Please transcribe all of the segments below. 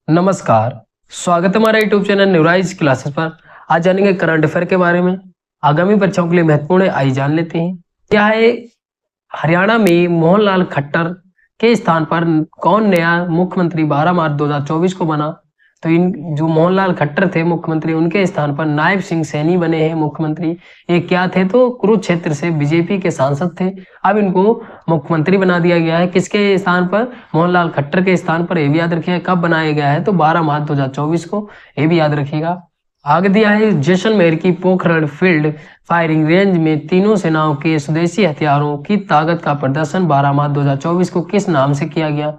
नमस्कार। स्वागत है हमारे यूट्यूब चैनल न्यूराइज क्लासेस पर। आज जानेंगे करंट अफेयर के बारे में। आगामी परीक्षाओं के लिए महत्वपूर्ण है, आइए जान लेते हैं। क्या है, हरियाणा में मोहनलाल खट्टर के स्थान पर कौन नया मुख्यमंत्री 12 मार्च 2024 को बना? तो इन जो मोहनलाल खट्टर थे मुख्यमंत्री, उनके स्थान पर नायब सिंह सैनी बने हैं मुख्यमंत्री। ये क्या थे? तो कुरुक्षेत्र से बीजेपी के सांसद थे। अब इनको मुख्यमंत्री बना दिया गया है। किसके स्थान पर? मोहनलाल खट्टर के स्थान पर। ये भी याद रखिएगा। कब बनाया गया है? तो 12 मार्च 2024 को। ये भी याद रखिएगा। आगे दिया है, जैसलमेर की पोखरण फील्ड फायरिंग रेंज में तीनों सेनाओं के स्वदेशी हथियारों की ताकत का प्रदर्शन 12 मार्च 2024 को किस नाम से किया गया?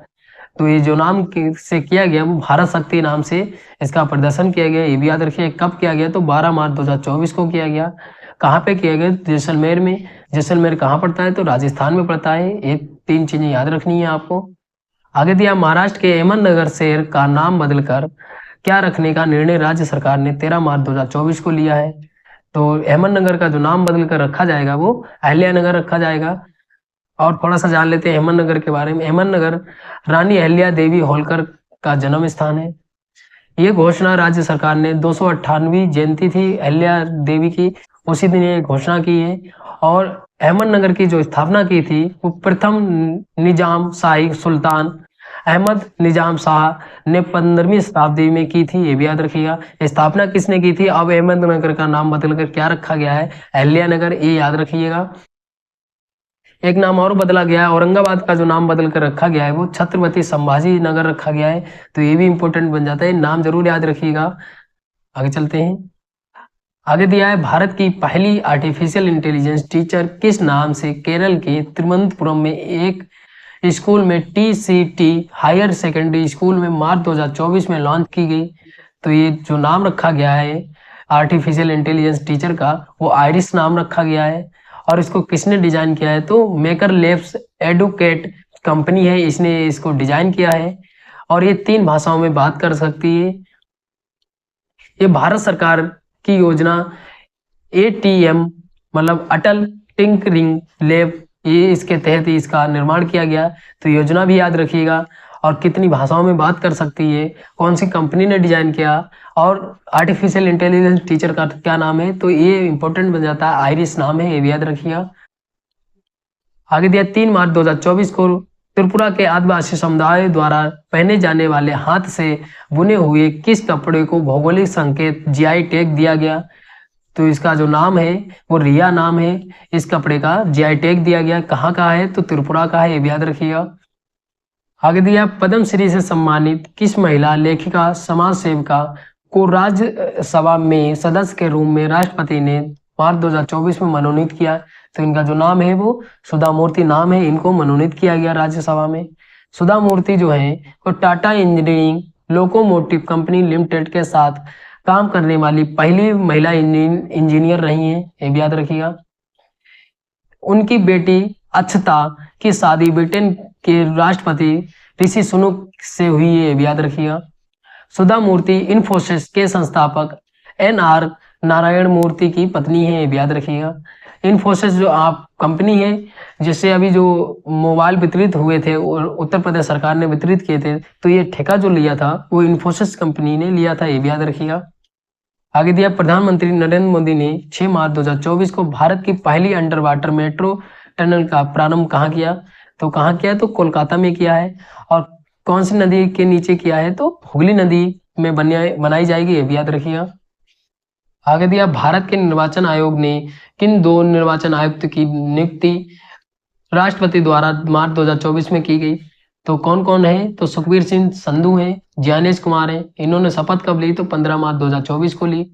तो ये जो नाम से किया गया वो भारत शक्ति नाम से इसका प्रदर्शन किया गया। ये भी याद रखिए। कब किया गया? तो 12 मार्च 2024 को किया गया। कहाँ पे किया गया? जैसलमेर में। जैसलमेर कहाँ पड़ता है? तो राजस्थान में पड़ता है। ये 3 चीजें याद रखनी है आपको। आगे दिया, महाराष्ट्र के अहमदनगर शहर का नाम बदलकर क्या रखने का निर्णय राज्य सरकार ने 13 मार्च 2024 को लिया है? तो अहमदनगर का जो नाम बदलकर रखा जाएगा वो अहिल्यानगर रखा जाएगा। और थोड़ा सा जान लेते हैं अहमदनगर के बारे में। अहमदनगर रानी अहिल्या देवी होलकर का जन्म स्थान है। ये घोषणा राज्य सरकार ने 298वीं जयंती थी अहिल्या देवी की, उसी दिन ये घोषणा की है। और अहमदनगर की जो स्थापना की थी वो प्रथम निजाम शाही सुल्तान अहमद निजाम शाह ने 15वीं शताब्दी में की थी। ये भी याद रखिएगा। स्थापना किसने की थी? अब अहमदनगर का नाम बदलकर क्या रखा गया है? अहिल्यानगर। ये याद रखिएगा। एक नाम और बदला गया है, औरंगाबाद का जो नाम बदल कर रखा गया है वो छत्रपति संभाजी नगर रखा गया है। तो ये भी इंपॉर्टेंट बन जाता है, नाम जरूर याद रखिएगा। आगे चलते हैं। आगे दिया है, भारत की पहली आर्टिफिशियल इंटेलिजेंस टीचर किस नाम से केरल के तिरुवनंतपुरम में एक स्कूल में TCT हायर सेकेंडरी स्कूल में मार्च 2024 में लॉन्च की गई? तो ये जो नाम रखा गया है आर्टिफिशियल इंटेलिजेंस टीचर का वो आइरिस नाम रखा गया है। और इसको किसने डिजाइन किया है? तो मेकर लैब्स एडुकेट कंपनी है, इसने इसको डिजाइन किया है। और ये 3 भाषाओं में बात कर सकती है। ये भारत सरकार की योजना ATM मतलब अटल टिंकरिंग लैब, ये इसके तहत ही इसका निर्माण किया गया। तो योजना भी याद रखिएगा। और कितनी भाषाओं में बात कर सकती है, कौन सी कंपनी ने डिजाइन किया, और आर्टिफिशियल इंटेलिजेंस टीचर का क्या नाम है? तो ये इंपॉर्टेंट बन जाता है, आइरिस नाम है। ये भी याद रखिएगा। आगे दिया, 3 मार्च 2024 को त्रिपुरा के आदिवासी समुदाय द्वारा पहने जाने वाले हाथ से बुने हुए किस कपड़े को भौगोलिक संकेत GI टैग दिया गया? तो इसका जो नाम है वो रिया नाम है। इस कपड़े का GI टैग दिया गया। कहाँ का है? तो त्रिपुरा का है। ये भी याद रखिएगा। आगे दिया, पद्मश्री से सम्मानित किस महिला लेखिका समाज सेविका को राज्यसभा में सदस्य के रूप में राष्ट्रपति ने मार्च 2024 में मनोनीत किया? तो इनका जो नाम है वो सुधा मूर्ति नाम है। इनको मनोनीत किया गया राज्यसभा में। सुधा मूर्ति जो है वो Tata engineering locomotive company limited के साथ काम करने वाली पहली महिला इंजीनियर रही हैं। ये भी याद रखिएगा। उनकी बेटी अक्षता की शादी ब्रिटेन के राष्ट्रपति ऋषि सुनक से हुई है। ये भी याद रखिएगा। सुधा मूर्ति इन्फोसिस के संस्थापक NR नारायण मूर्ति की पत्नी है। ये भी याद रखिएगा। इन्फोसिस जो आप कंपनी है जिससे अभी जो मोबाइल वितरित हुए थे और उत्तर प्रदेश सरकार ने वितरित किए थे, तो ये ठेका जो लिया था वो इन्फोसिस कंपनी ने लिया था। ये भी याद रखिएगा। आगे दिया, प्रधानमंत्री नरेंद्र मोदी ने 6 मार्च 2024 को भारत की पहली अंडर वाटर मेट्रो टनल का प्रारंभ कहाँ किया? तो कहाँ किया? तो कोलकाता में किया है। और कौन सी नदी के नीचे किया है? तो हुगली नदी में बनाई जाएगी। ये भी याद रखिएगा। आगे दिया, भारत के निर्वाचन आयोग ने किन 2 निर्वाचन आयुक्त की नियुक्ति राष्ट्रपति द्वारा मार्च 2024 में की गई? तो कौन कौन है? तो सुखबीर सिंह संधू है, ज्ञानेश कुमार है। इन्होंने शपथ कब ली? तो 15 मार्च 2024 को ली।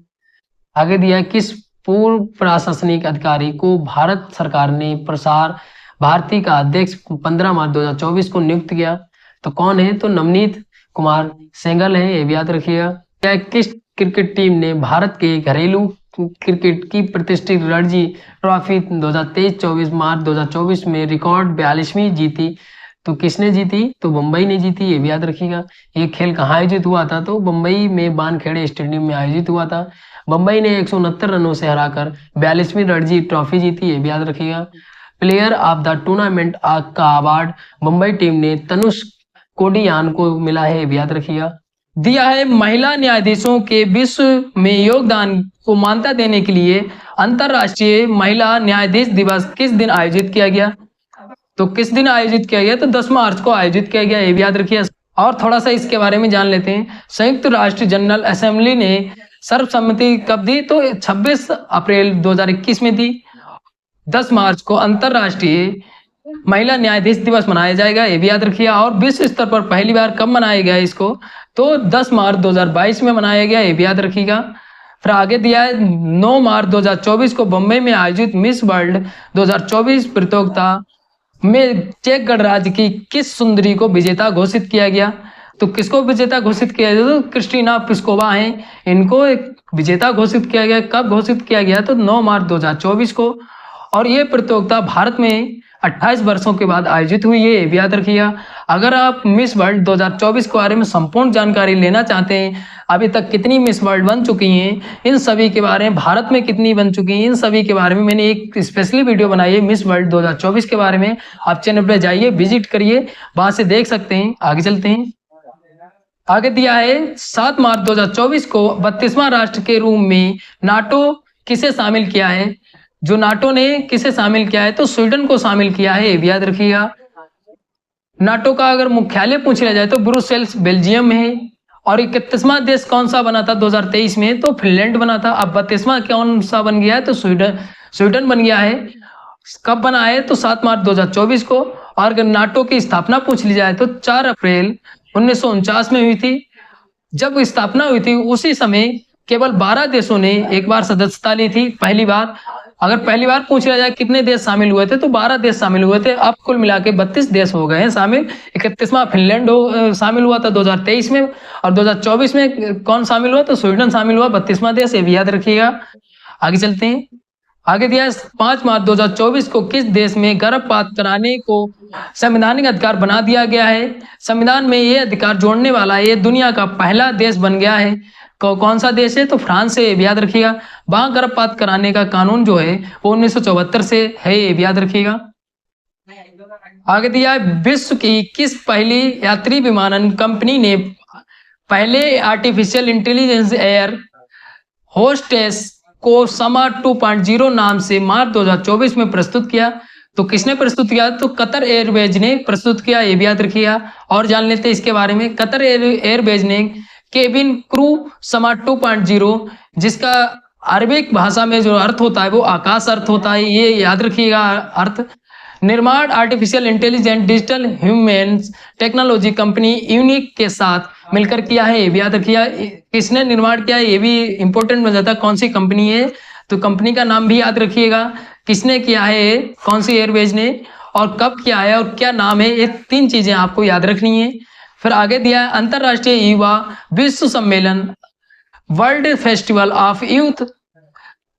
आगे दिया, किस पूर्व प्रशासनिक अधिकारी को भारत सरकार ने प्रसार भारती का अध्यक्ष 15 मार्च 2024 को नियुक्त किया? तो कौन है? तो नवनीत कुमार सहगल है। ये भी याद रखिएगा। क्या किस क्रिकेट टीम ने भारत के घरेलू क्रिकेट की प्रतिष्ठित रणजी ट्रॉफी 2023-24 मार्च 2024 में रिकॉर्ड 42वीं जीती? तो किसने जीती? तो मुंबई ने जीती। ये भी याद रखिएगा। ये खेल कहाँ आयोजित हुआ था? तो मुंबई में बानखेड़े स्टेडियम में आयोजित हुआ था। मुंबई ने 169 रनों से हराकर 42वीं रणजी ट्रॉफी जीती। ये भी याद रखिएगा। प्लेयर ऑफ द टूर्नामेंट का अवार्ड मुंबई टीम ने तनुष कोडियान को मिला है। ये भी याद रखिएगा। दिया है महिला न्यायाधीशों के विश्व में योगदान को मान्यता देने के लिए अंतर्राष्ट्रीय महिला न्यायाधीश दिवस किस दिन आयोजित किया गया? तो किस दिन आयोजित किया गया? तो 10 मार्च को आयोजित किया गया, ये भी याद रखिए। और थोड़ा सा इसके बारे में जान लेते हैं। संयुक्त राष्ट्र जनरल असेंबली ने सर्वसम्मति कब दी? तो 26 अप्रैल 2021 में दी। 10 मार्च को अंतर्राष्ट्रीय महिला न्यायाधीश दिवस मनाया जाएगा, ये भी याद रखिए। और विश्व स्तर पर पहली बार कब मनाया गया इसको? तो 10 मार्च 2022 में मनाया गया, ये भी याद रखिएगा। फिर आगे दिया है 9 मार्च 2024 को बम्बई में आयोजित मिस वर्ल्ड 2024 प्रतियोगिता में चेक गणराज्य की किस सुंदरी को विजेता घोषित किया गया? तो किसको विजेता घोषित किया गया? तो क्रिस्टीना प्लिस्कोवा हैं, इनको एक विजेता घोषित किया गया। कब घोषित किया गया? तो 9 मार्च 2024 को। और ये प्रतियोगिता भारत में 28 वर्षों के बाद आयोजित हुई है, ये भी याद रखिएगा। अगर आप मिस वर्ल्ड 2024 के बारे में संपूर्ण जानकारी लेना चाहते हैं, अभी तक कितनी मिस वर्ल्ड बन चुकी हैं, इन सभी के बारे में, भारत में कितनी बन चुकी हैं, इन सभी के बारे में मैंने एक स्पेशली वीडियो बनाई है मिस वर्ल्ड 2024 के बारे में। आप चैनल पर जाइए, विजिट करिए, वहां से देख सकते हैं। आगे चलते हैं। आगे दिया है 7 मार्च 2024 को 32वां राष्ट्र के रूप में नाटो किसे शामिल किया है? जो नाटो ने किसे शामिल किया है? तो स्वीडन को शामिल किया है, ये भी याद रखिएगा। नाटो का अगर मुख्यालय पूछ लिया जाए तो ब्रुसेल्स बेल्जियम में है। और 31वां देश कौन सा बना था 2023 में? तो फिनलैंड बना था। अब 32वां कौन सा बन गया है? तो स्वीडन बन गया है। कब बना है? तो 7 मार्च 2024 को। और अगर नाटो की स्थापना पूछ ली जाए तो 4 अप्रैल 1949 में हुई थी। जब स्थापना हुई थी उसी समय केवल 12 देशों ने एक बार सदस्यता ली थी, पहली बार। अगर पहली बार पूछ लिया जाए कितने देश शामिल हुए थे, तो 12 देश शामिल हुए थे। अब कुल मिला के 32 देश हो गए हैं शामिल। 31वां फिनलैंड शामिल हुआ था 2023 में। और 2024 में कौन शामिल हुआ? तो स्वीडन शामिल हुआ, 32वां देश, ये भी याद रखिएगा। आगे चलते हैं। आगे दिया है 5 मार्च 2024 को किस देश में गर्भपात कराने को संवैधानिक अधिकार बना दिया गया है? संविधान में ये अधिकार जोड़ने वाला ये दुनिया का पहला देश बन गया है। कौन सा देश है? तो फ्रांस से, भी याद रखिएगा। वहां गर्भपात कराने का कानून जो है वो 1974 से है, ये भी याद रखिएगा। आगे दिया है विश्व की किस पहली यात्री विमानन कंपनी ने पहले आर्टिफिशियल इंटेलिजेंस एयर होस्टेस को समा 2.0 नाम से मार्च 2024 में प्रस्तुत किया? तो किसने प्रस्तुत किया? तो कतर एयरवेज ने प्रस्तुत किया, ये भी याद रखिएगा। और जान लेते हैं इसके बारे में। कतर एयरवेज ने केबिन क्रू समा 2.0, जिसका अरबिक भाषा में जो अर्थ होता है वो आकाश अर्थ होता है, ये याद रखिएगा अर्थ। निर्माण artificial intelligent digital human technology company unique के साथ मिलकर किया है, ये भी याद रखिएगा। किसने निर्माण किया है ये भी इंपॉर्टेंट बन जाता है, कौन सी कंपनी है? तो कंपनी का नाम भी याद रखिएगा, किसने किया है, कौन सी एयरवेज ने, और कब किया है, और क्या नाम है। ये 3 चीजें आपको याद रखनी है। फिर आगे दिया है अंतरराष्ट्रीय युवा विश्व सम्मेलन वर्ल्ड फेस्टिवल ऑफ यूथ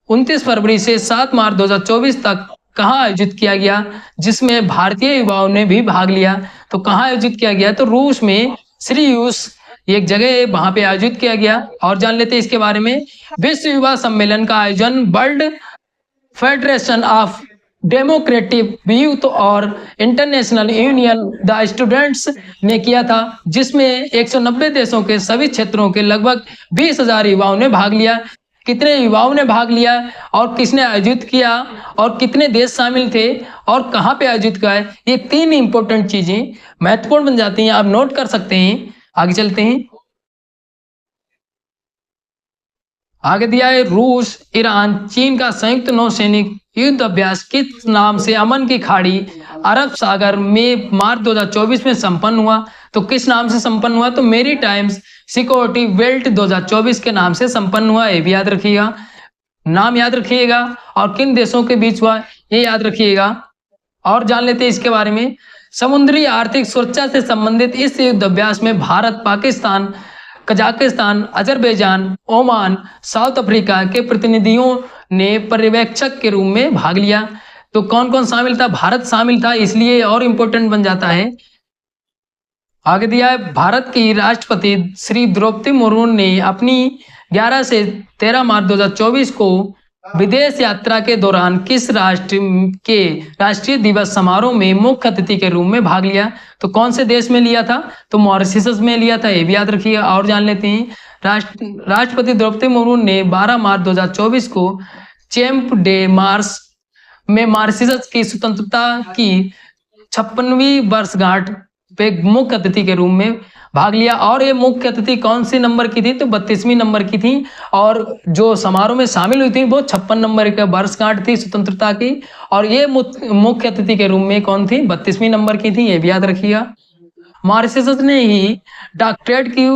29 फरवरी से 7 मार्च 2024 तक कहाँ आयोजित किया गया, जिसमें भारतीय युवाओं ने भी भाग लिया? तो कहाँ आयोजित किया गया? तो रूस में सिरियूस एक जगह है, वहां पे आयोजित किया गया। और जान लेते हैं इसके बारे में। विश्व युवा सम्मेलन का आयोजन world federation of democratic youth और इंटरनेशनल यूनियन द स्टूडेंट्स ने किया था, जिसमें 190 देशों के सभी क्षेत्रों के लगभग 20,000 युवाओं ने भाग लिया। कितने युवाओं ने भाग लिया और किसने आयोजित किया और कितने देश शामिल थे और कहाँ पे आयोजित किया है, ये 3 इंपॉर्टेंट चीजें महत्वपूर्ण बन जाती हैं, आप नोट कर सकते हैं। आगे चलते हैं। आगे दिया है रूस ईरान चीन का संयुक्त नौसैनिक युद्ध अभ्यास किस नाम से अमन की खाड़ी अरब सागर में मार्च 2024 में संपन्न हुआ? तो किस नाम से संपन्न हुआ? तो मेरी टाइम्स सिक्योरिटी बेल्ट 2024 के नाम से संपन्न हुआ, ये भी याद रखिएगा। नाम याद रखिएगा और किन देशों के बीच हुआ ये याद रखिएगा। और जान लेते हैं इसके बारे में। समुद्री आर्थिक सुरक्षा से संबंधित इस युद्ध अभ्यास में Bharat, Pakistan, Kazakhstan, Azerbaijan, Oman, south Africa के प्रतिनिधियों ने पर्यवेक्षक के रूप में भाग लिया। तो कौन कौन शामिल था? भारत शामिल था, इसलिए और इंपॉर्टेंट बन जाता है। आगे दिया है भारत की राष्ट्रपति श्री द्रौपदी मुर्मू ने अपनी 11 से 13 मार्च 2024 को विदेश यात्रा के दौरान किस राष्ट्र के राष्ट्रीय दिवस समारोह में मुख्य अतिथि के रूप में भाग लिया? तो कौन से देश में लिया था? तो मॉरिशस में लिया था, ये भी याद रखिएगा। और जान लेते हैं, राष्ट्रपति द्रौपदी मुर्मू ने 12 मार्च 2024 को चैंप डे मार्स में मॉरिशस की स्वतंत्रता की 56वीं वर्षगांठ पे मुख्य अतिथि के रूप में भाग लिया। और ये मुख्य अतिथि कौन सी नंबर की थी? तो 32वीं नंबर की थी। और जो समारोह में शामिल हुई थी वो 56 नंबर का वर्षगांठ थी स्वतंत्रता की। और ये मुख्य अतिथि के रूप में कौन थी? 32वीं नंबर की थी, ये भी याद रखिएगा। मॉरिशस ने ही डॉक्टरेट की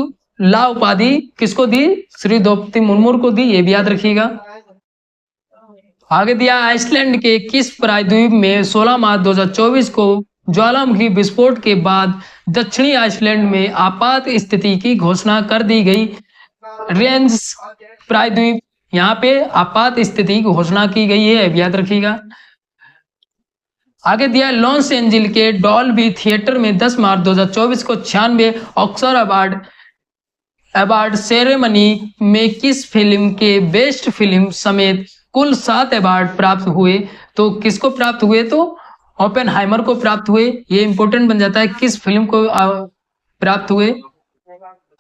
ला उपाधि किसको दी? श्री द्रौपदी मुर्मू को दी, ये भी याद रखिएगा। आगे दिया, आइसलैंड के किस प्रायद्वीप में 16 मार्च 2024 को ज्वालामुखी विस्फोट के बाद दक्षिणी आइसलैंड में आपात स्थिति की घोषणा कर दी गई? रेंज प्रायद्वीप, यहाँ पे आपात स्थिति की घोषणा की गई है, याद रखिएगा। आगे दिया, लॉस एंजिल के डॉल्बी थिएटर में 10 मार्च 2024 को 96 ऑस्कर अवार्ड सेरेमनी में किस फिल्म के बेस्ट फिल्म समेत कुल 7 अवार्ड प्राप्त हुए? तो किसको प्राप्त हुए? तो ओपेनहाइमर को प्राप्त हुए। ये इंपॉर्टेंट बन जाता है, किस फिल्म को प्राप्त हुए।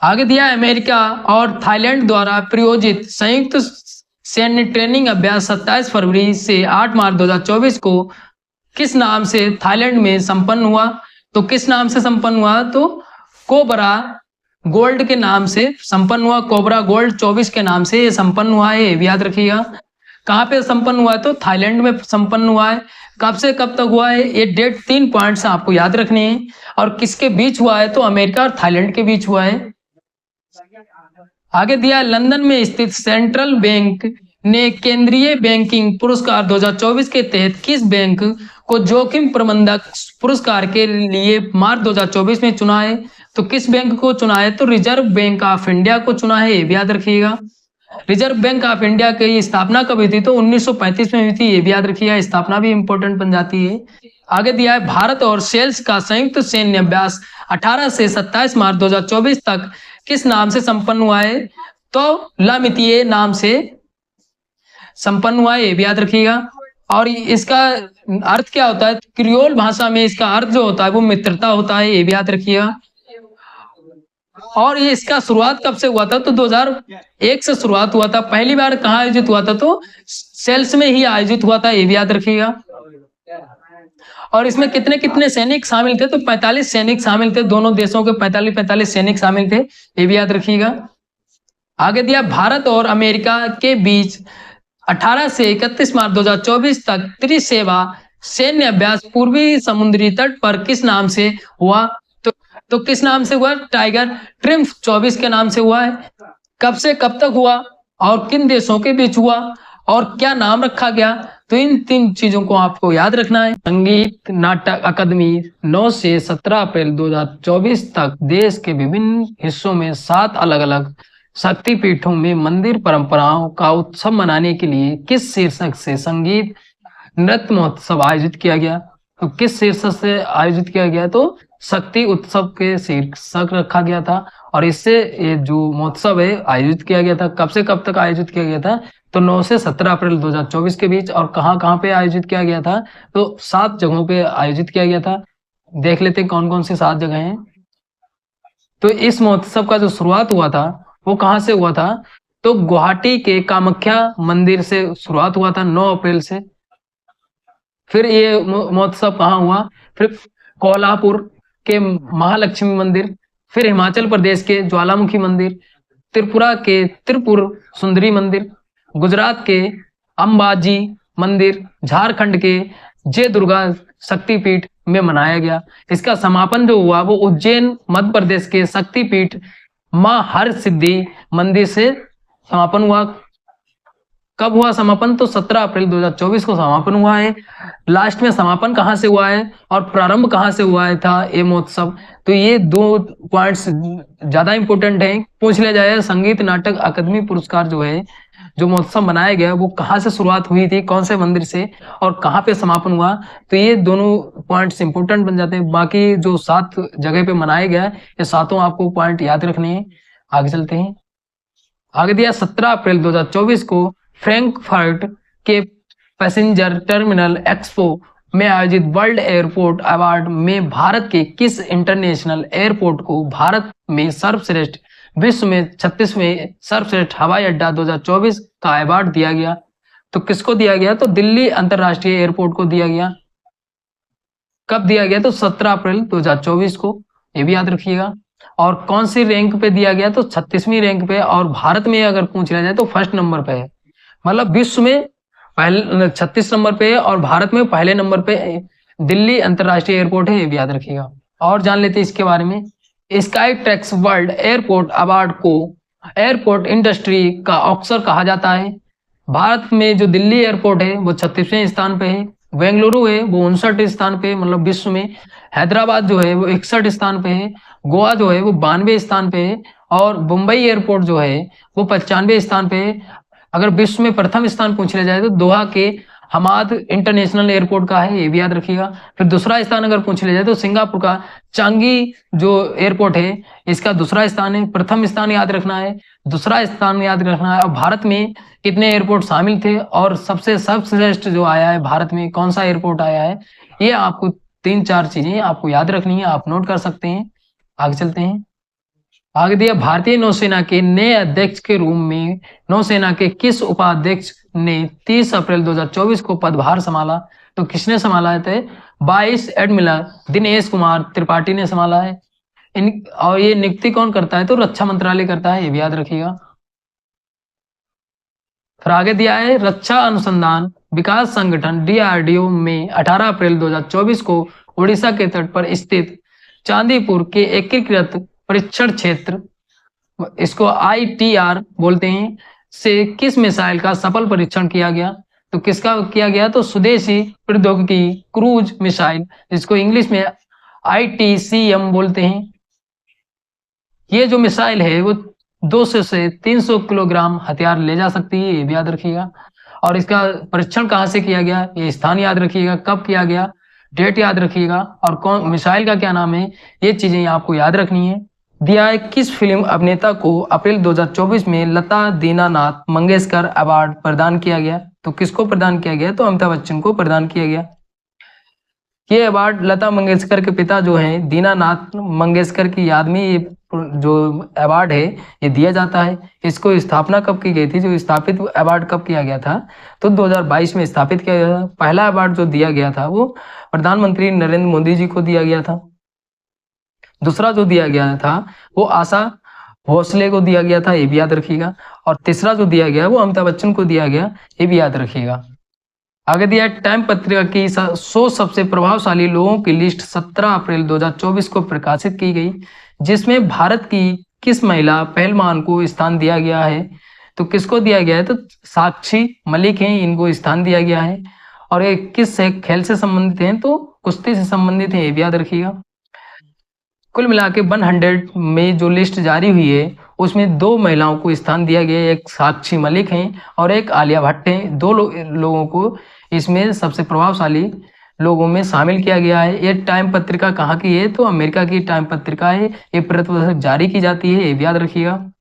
आगे दिया, अमेरिका और थाईलैंड द्वारा प्रायोजित संयुक्त सैन्य ट्रेनिंग अभ्यास 27 फरवरी से 8 मार्च 2024 को किस नाम से थाईलैंड में संपन्न हुआ? तो किस नाम से संपन्न हुआ? तो कोबरा गोल्ड के नाम से संपन्न हुआ। कोबरा गोल्ड 24 के नाम से ये संपन्न हुआ है, ये भी याद रखिएगा। कहाँ पे संपन्न हुआ है? तो थाईलैंड में संपन्न हुआ है। कब से कब तक हुआ है? ये डेट 3 पॉइंट्स आपको याद रखने हैं। और किसके बीच हुआ है? तो अमेरिका और थाईलैंड के बीच हुआ है। आगे दिया, लंदन में स्थित सेंट्रल बैंक ने केंद्रीय बैंकिंग पुरस्कार 2024 के तहत किस बैंक को जोखिम प्रबंधक पुरस्कार के लिए मार्च 2024 में चुना है? तो किस बैंक को चुना है? तो रिजर्व बैंक ऑफ इंडिया को चुना है, ये भी याद रखिएगा। रिजर्व बैंक ऑफ इंडिया की स्थापना कब हुई थी? तो 1935 में हुई थी, ये भी याद रखिएगा। स्थापना भी इंपॉर्टेंट बन जाती है। आगे दिया है, भारत और सेल्स का संयुक्त सैन्य अभ्यास 18 से 27 मार्च 2024 तक किस नाम से संपन्न हुआ है? तो लामितीय नाम से संपन्न हुआ है, ये भी याद रखिएगा। और इसका अर्थ क्या होता है? क्रियोल भाषा में इसका अर्थ जो होता है वो मित्रता होता है, ये भी याद रखिएगा। और ये इसका शुरुआत कब से हुआ था? तो 2001 से शुरुआत हुआ था। पहली बार कहाँ आयोजित हुआ था? तो सेल्स में ही आयोजित हुआ था, ये भी याद रखिएगा। और इसमें कितने कितने सैनिक शामिल थे? तो 45 सैनिक शामिल थे। दोनों देशों के 45 सैनिक शामिल थे, ये भी याद रखिएगा। आगे दिया, भारत और अमेरिका के बीच 18 से 31 मार्च 2024 तक त्रिसेवा सैन्य अभ्यास पूर्वी समुद्री तट पर किस नाम से हुआ? तो किस नाम से हुआ? टाइगर ट्रिम्फ 24 के नाम से हुआ है। कब से कब तक हुआ और किन देशों के बीच हुआ और क्या नाम रखा गया? तो इन 3 चीजों को आपको याद रखना है। संगीत नाटक अकादमी 9 से 17 अप्रैल 2024 तक देश के विभिन्न हिस्सों में 7 अलग अलग शक्तिपीठों में मंदिर परंपराओं का उत्सव मनाने के लिए किस शीर्षक से संगीत नृत्य महोत्सव आयोजित किया गया? तो किस शीर्षक से आयोजित किया गया? तो शक्ति उत्सव के शीर्षक रखा गया था। और इससे ये जो महोत्सव है आयोजित किया गया था। कब से कब तक आयोजित किया गया था? तो 9 से 17 अप्रैल 2024 के बीच। और कहाँ कहाँ पे आयोजित किया गया था? तो 7 जगहों पे आयोजित किया गया था। देख लेते हैं कौन कौन सी 7 जगह हैं। तो इस महोत्सव का जो शुरुआत हुआ था वो कहाँ से हुआ था? तो गुवाहाटी के कामाख्या मंदिर से शुरुआत हुआ था 9 अप्रैल से। फिर ये महोत्सव कहाँ हुआ? फिर कोल्हापुर के महालक्ष्मी मंदिर, फिर हिमाचल प्रदेश के ज्वालामुखी मंदिर, त्रिपुरा के त्रिपुर सुंदरी मंदिर, गुजरात के अंबाजी मंदिर, झारखंड के जय दुर्गा शक्तिपीठ में मनाया गया। इसका समापन जो हुआ वो उज्जैन मध्य प्रदेश के शक्तिपीठ मां हर सिद्धि मंदिर से समापन हुआ। कब हुआ समापन? तो 17 अप्रैल 2024 को समापन हुआ है। लास्ट में समापन कहाँ से हुआ है और प्रारंभ कहाँ से हुआ था ये महोत्सव? तो ये 2 पॉइंट्स ज्यादा इंपॉर्टेंट हैं, पूछ लिया जाएगा। संगीत नाटक अकादमी पुरस्कार जो है, जो महोत्सव मनाया गया वो कहाँ से शुरुआत हुई थी, कौन से मंदिर से, और कहाँ पे समापन हुआ? तो ये दोनों पॉइंट्स इंपॉर्टेंट बन जाते हैं। बाकी जो 7 जगह पे मनाया गया ये 7 आपको पॉइंट याद रखने हैं। आगे चलते हैं। आगे दिया, 17 अप्रैल 2024 को फ्रैंकफर्ट के पैसेंजर टर्मिनल एक्सपो में आयोजित वर्ल्ड एयरपोर्ट अवार्ड में भारत के किस इंटरनेशनल एयरपोर्ट को भारत में सर्वश्रेष्ठ विश्व में 36वें सर्वश्रेष्ठ हवाई अड्डा 2024 का अवार्ड दिया गया? तो किसको दिया गया? तो दिल्ली अंतरराष्ट्रीय एयरपोर्ट को दिया गया। कब दिया गया? तो 17 अप्रैल 2024 को, ये भी याद रखिएगा। और कौन सी रैंक पे दिया गया? तो 36वीं रैंक पे। और भारत में अगर पूछ लिया जाए तो फर्स्ट नंबर पे है, मतलब विश्व में पहले 36 नंबर पे है और भारत में पहले नंबर पे दिल्ली अंतरराष्ट्रीय एयरपोर्ट है, ये भी याद रखिएगा। और जान लेते हैं इसके बारे में। Sky tracks world airport award को एयरपोर्ट इंडस्ट्री का ऑस्कर कहा जाता है। भारत में जो दिल्ली एयरपोर्ट है वो 36वें स्थान पे है, बेंगलुरु है वो 59 स्थान पे, मतलब विश्व में। हैदराबाद जो है वो 61 स्थान पे है, गोवा जो है वो 92 स्थान पे है, और मुंबई एयरपोर्ट जो है वो 95 स्थान पे है। अगर विश्व में प्रथम स्थान पूछ लिया जाए तो दोहा के हमाद इंटरनेशनल एयरपोर्ट का है, ये भी याद रखिएगा। फिर दूसरा स्थान अगर पूछ लिया जाए तो सिंगापुर का चांगी जो एयरपोर्ट है इसका दूसरा स्थान है। प्रथम स्थान याद रखना है, दूसरा स्थान याद रखना है। और भारत में कितने एयरपोर्ट शामिल थे और सबसे सर्वश्रेष्ठ जो आया है भारत में कौन सा एयरपोर्ट आया है, ये आपको 3-4 चीजें आपको याद रखनी है, आप नोट कर सकते हैं। आगे चलते हैं। आगे दिया, भारतीय नौसेना के नए अध्यक्ष के रूप में नौसेना के किस उपाध्यक्ष ने 30 अप्रैल 2024 को पदभार संभाला? तो किसने संभाला थे? वाइस एडमिरल दिनेश कुमार त्रिपाठी ने संभाला है। और ये नियुक्ति कौन करता है? तो रक्षा मंत्रालय करता है, ये भी याद रखिएगा। फिर आगे दिया है, रक्षा अनुसंधान विकास संगठन DRDO में 18 अप्रैल 2024 को उड़ीसा के तट पर स्थित चांदीपुर के एकीकृत परीक्षण क्षेत्र, इसको ITR बोलते हैं, से किस मिसाइल का सफल परीक्षण किया गया? तो किसका किया गया? तो स्वदेशी प्रौद्योगिकी क्रूज मिसाइल, जिसको इंग्लिश में ITCM बोलते हैं। ये जो मिसाइल है वो 200 से 300 किलोग्राम हथियार ले जा सकती है, ये भी याद रखिएगा। और इसका परीक्षण कहाँ से किया गया, ये स्थान याद रखिएगा, कब किया गया, डेट याद रखिएगा, और कौन मिसाइल का क्या नाम है, ये चीजें आपको याद रखनी है। दिया है, किस फिल्म अभिनेता को अप्रैल 2024 में लता दीनानाथ मंगेशकर अवार्ड प्रदान किया गया? तो किसको प्रदान किया गया? तो अमिताभ बच्चन को प्रदान किया गया। ये अवार्ड लता मंगेशकर के पिता जो हैं दीनानाथ मंगेशकर की याद में ये जो अवार्ड है ये दिया जाता है। इसको स्थापना कब की गई थी? जो स्थापित अवार्ड कब किया गया था? तो 2022 में स्थापित किया गया था। पहला अवार्ड जो दिया गया था वो प्रधानमंत्री नरेंद्र मोदी जी को दिया गया था। दूसरा जो दिया गया था वो आशा भोसले को दिया गया था, ये भी याद रखिएगा। और तीसरा जो दिया गया वो अमिताभ बच्चन को दिया गया, ये भी याद रखिएगा। आगे दिया, टाइम पत्रिका की 100 सबसे प्रभावशाली लोगों की लिस्ट 17 अप्रैल 2024 को प्रकाशित की गई, जिसमें भारत की किस महिला पहलवान को स्थान दिया गया है? तो किसको दिया गया है? तो साक्षी मलिक हैं, इनको स्थान दिया गया है। और ये किस खेल से संबंधित हैं? तो कुश्ती से संबंधित है, ये भी याद रखिएगा। कुल मिला के 100 में जो लिस्ट जारी हुई है उसमें 2 महिलाओं को स्थान दिया गया है, एक साक्षी मलिक हैं और एक आलिया भट्ट हैं। 2 लोगों को इसमें सबसे प्रभावशाली लोगों में शामिल किया गया है। ये टाइम पत्रिका कहाँ की है? तो अमेरिका की टाइम पत्रिका है, ये प्रति जारी की जाती है, ये भी याद रखिएगा।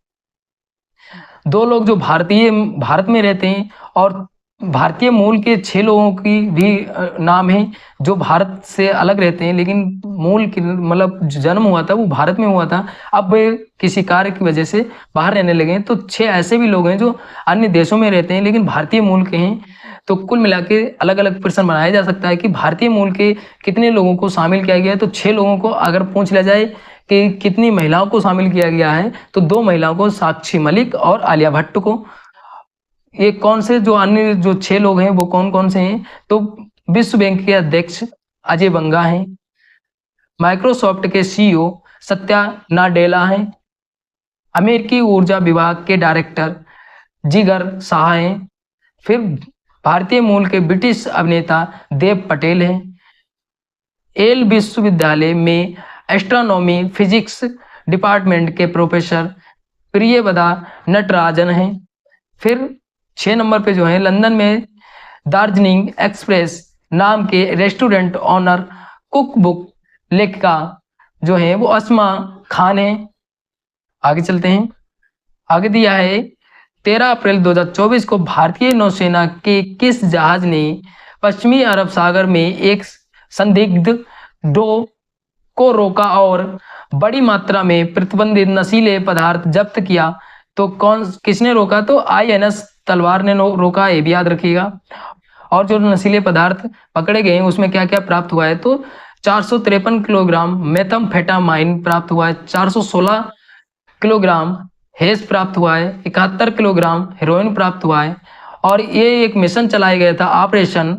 2 लोग जो भारत में रहते हैं और भारतीय मूल के 6 लोगों की भी नाम है जो भारत से अलग रहते हैं, लेकिन मूल मतलब जन्म हुआ था वो भारत में हुआ था, अब किसी कार्य की वजह से बाहर रहने लगे हैं। तो 6 ऐसे भी लोग हैं जो अन्य देशों में रहते हैं लेकिन भारतीय मूल के हैं। तो कुल मिला के अलग अलग प्रश्न बनाया जा सकता है कि भारतीय मूल के कितने लोगों को शामिल किया गया है। तो 6 लोगों को अगर पूछ लिया जाए कि कितनी महिलाओं को शामिल किया गया है तो 2 महिलाओं को, साक्षी मलिक और आलिया भट्ट को। ये कौन से जो अन्य जो 6 लोग हैं वो कौन कौन से हैं? तो विश्व बैंक के अध्यक्ष अजय बंगा हैं, माइक्रोसॉफ्ट के CEO सत्या नाडेला हैं, अमेरिकी ऊर्जा विभाग के डायरेक्टर जिगर शाह हैं, फिर भारतीय मूल के ब्रिटिश अभिनेता देव पटेल हैं, येल विश्वविद्यालय में एस्ट्रोनॉमी फिजिक्स डिपार्टमेंट के प्रोफेसर प्रियवदा नटराजन हैं। फिर 6 नंबर पे जो है लंदन में दार्जिलिंग एक्सप्रेस नाम के रेस्टोरेंट ऑनर कुक बुक लेखिका जो है वो अस्मा खान है। आगे चलते हैं। आगे दिया है 13 अप्रैल 2024 को भारतीय नौसेना के किस जहाज ने पश्चिमी अरब सागर में एक संदिग्ध डो को रोका और बड़ी मात्रा में प्रतिबंधित नशीले पदार्थ जब्त किया? तो किसने रोका? तो INS तलवार ने रोका, ये भी याद रखिएगा। और जो नशीले पदार्थ पकड़े गए उसमें क्या क्या प्राप्त हुआ है? तो 453 किलोग्राम मेथाम्फेटामाइन प्राप्त हुआ है, 416 किलोग्राम हेज प्राप्त हुआ है, 71 किलोग्राम हेरोइन प्राप्त हुआ है। और ये एक मिशन चलाया गया था, ऑपरेशन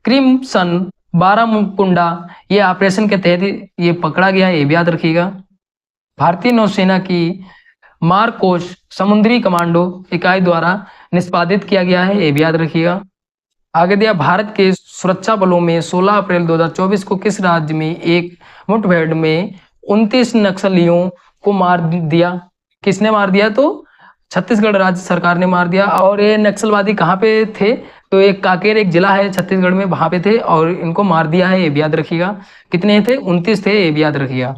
क्रिम्सन बारामुंडा। ये ऑपरेशन के तहत ये पकड़ा गया है, ये भी याद रखिएगा। भारतीय नौसेना की मारकोश समुद्री कमांडो इकाई द्वारा निष्पादित किया गया है, ये भी याद रखिएगा। आगे दिया, भारत के सुरक्षा बलों में 16 अप्रैल 2024 को किस राज्य में एक मुठभेड़ में 29 नक्सलियों को मार दिया? किसने मार दिया? तो छत्तीसगढ़ राज्य सरकार ने मार दिया। और ये नक्सलवादी कहाँ पे थे? तो एक कांकेर एक जिला है छत्तीसगढ़ में, वहां पे थे और इनको मार दिया है, ये भी याद रखिएगा। कितने थे? 29 थे, ये भी याद रखिएगा।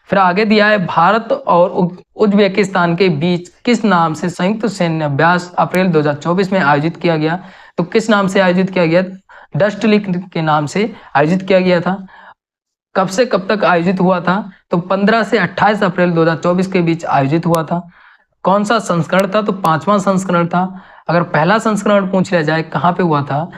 फिर आगे दिया है, भारत और उज्बेकिस्तान के बीच किस नाम से संयुक्त सैन्य अभ्यास अप्रैल 2024 में आयोजित किया गया? तो किस नाम से आयोजित किया गया? डस्ट लिक के नाम से आयोजित किया गया था। कब से कब तक आयोजित हुआ था? तो 15 से 28 अप्रैल 2024 के बीच आयोजित हुआ था। कौन सा संस्करण था? तो 5वां संस्करण था। अगर पहला संस्करण पूछ लिया जाए कहाँ पे हुआ था,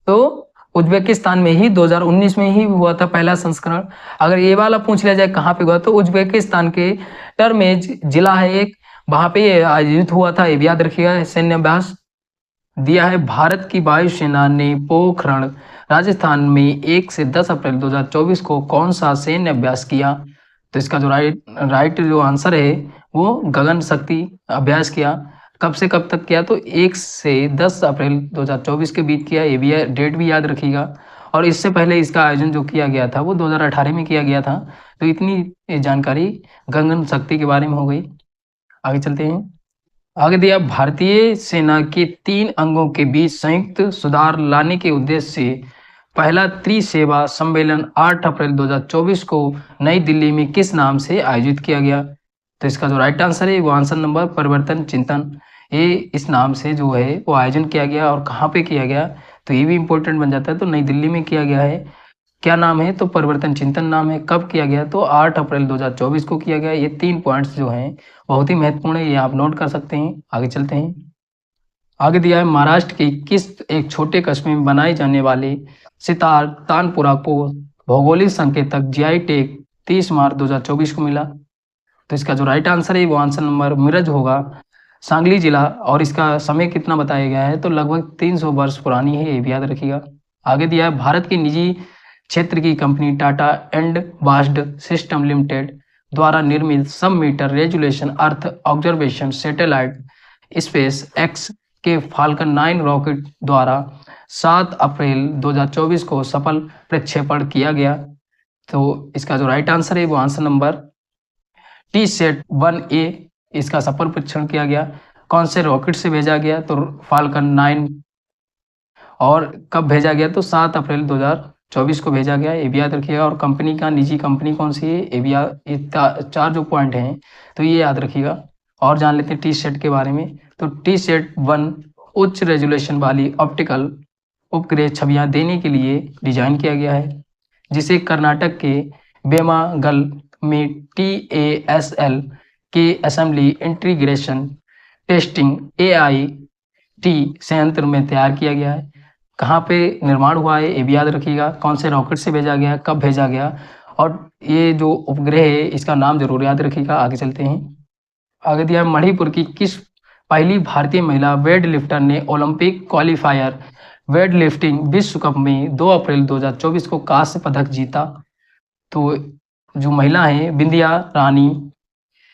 तो उज्बेकिस्तान में ही 2019 में ही हुआ था पहला संस्करण। अगर ये वाला पूछ लिया जाए कहाँ पे हुआ, तो उज्बेकिस्तान के टर्मेज जिला है एक, वहां पे ये आयोजित हुआ था, ये भी याद रखिएगा। सैन्य अभ्यास दिया है, भारत की वायुसेना ने पोखरण राजस्थान में 1 से 10 अप्रैल 2024 को कौन सा सैन्य अभ्यास किया? तो इसका जो राइट जो आंसर है वो गगन शक्ति अभ्यास किया। कब से कब तक किया? तो 1 से 10 अप्रैल 2024 के बीच किया, ये भी डेट भी याद रखिएगा। और इससे पहले इसका आयोजन जो किया गया था वो 2018 में किया गया था। तो इतनी जानकारी गगन शक्ति के बारे में हो गई। आगे चलते हैं। आगे दिया, भारतीय सेना के 3 अंगों के बीच संयुक्त सुधार लाने के उद्देश्य से पहला त्रिसेवा सम्मेलन 8 अप्रैल 2024 को नई दिल्ली में किस नाम से आयोजित किया गया? तो इसका जो राइट आंसर है वो आंसर नंबर परिवर्तन चिंतन, ये इस नाम से जो है वो आयोजन किया गया। और कहाँ पे किया गया? तो ये भी इंपॉर्टेंट बन जाता है। तो नई दिल्ली में किया गया है। क्या नाम है? तो परिवर्तन चिंतन नाम है। कब किया गया? तो 8 अप्रैल 2024 को किया गया। ये 3 पॉइंट्स जो हैं बहुत ही महत्वपूर्ण है, ये आप नोट कर सकते हैं। आगे चलते हैं। आगे दिया है, महाराष्ट्र के किस एक छोटे कस्बे में बनाए जाने वाले सितार तानपुरा को भौगोलिक संकेतक GI टैग 30 मार्च 2024 को मिला? तो इसका जो राइट आंसर है वो आंसर नंबर मिरज होगा, सांगली जिला। और इसका समय कितना बताया गया है? तो लगभग 300 वर्ष पुरानी है, ये भी याद रखिएगा। आगे दिया है, भारत की निजी क्षेत्र की company Tata advanced system limited द्वारा निर्मित sub meter resolution earth observation satellite SpaceX के फाल्कन 9 रॉकेट द्वारा 7 अप्रैल 2024 को सफल प्रक्षेपण किया गया। तो इसका जो राइट आंसर है वो आंसर नंबर TSAT-1A, इसका सफल परीक्षण किया गया। कौन से रॉकेट से भेजा गया? तो फाल्कन 9। और कब भेजा गया? तो 7 अप्रैल 2024 को भेजा गया, ये भी याद रखिएगा। और कंपनी का निजी कंपनी कौन सी है, ये भी ये 4 जो पॉइंट हैं तो ये याद रखिएगा। और जान लेते हैं TSAT के बारे में। तो TSAT-1 उच्च रेजुलेशन वाली ऑप्टिकल उपग्रह छवियां देने के लिए डिजाइन किया गया है, जिसे कर्नाटक के बेमागल में TASL के असेंबली इंटीग्रेशन टेस्टिंग AIT संयंत्र में तैयार किया गया है। कहाँ पे निर्माण हुआ है, ये भी याद रखिएगा। कौन से रॉकेट से भेजा गया, कब भेजा गया, और ये जो उपग्रह है इसका नाम जरूर याद रखिएगा। आगे चलते हैं। आगे दिया है, मणिपुर की किस पहली भारतीय महिला वेट लिफ्टर ने ओलंपिक क्वालिफायर वेट लिफ्टिंग विश्व कप में 2 अप्रैल 2024 को कांस्य पदक जीता? तो जो महिला है बिंदिया रानी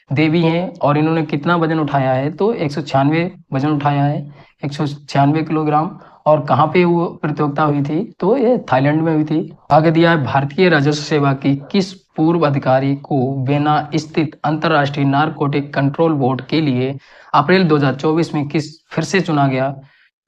देवी हैं, और इन्होंने कितना वजन उठाया है? तो 196 वजन उठाया है, 196 किलोग्राम। और कहाँ पे वो प्रतियोगिता हुई थी? तो ये थाईलैंड में हुई थी। आगे दिया है, भारतीय राजस्व सेवा की किस पूर्व अधिकारी को वेना स्थित अंतर्राष्ट्रीय नारकोटिक कंट्रोल बोर्ड के लिए अप्रैल 2024 में किस फिर से चुना गया?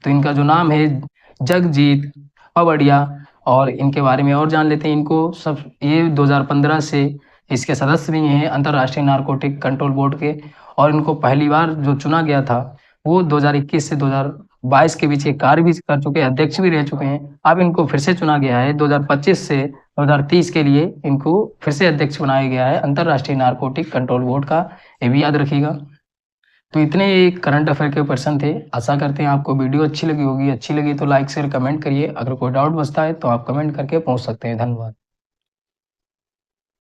तो इनका जो नाम है जगजीत पवड़िया। और इनके बारे में और जान लेते हैं। इनको सब ये 2015 से इसके सदस्य भी हैं अंतर्राष्ट्रीय नारकोटिक कंट्रोल बोर्ड के। और इनको पहली बार जो चुना गया था वो 2021 से 2022 के बीच ये कार्य भी कर चुके हैं, अध्यक्ष भी रह चुके हैं। अब इनको फिर से चुना गया है 2025 से 2030 के लिए, इनको फिर से अध्यक्ष बनाया गया है अंतर्राष्ट्रीय नारकोटिक कंट्रोल बोर्ड का, ये भी याद रखिएगा। तो इतने करंट अफेयर के पर्सन थे। आशा करते हैं आपको वीडियो अच्छी लगी होगी। अच्छी लगी तो लाइक शेयर कमेंट करिए। अगर कोई डाउट बचता है तो आप कमेंट करके पूछ सकते हैं। धन्यवाद।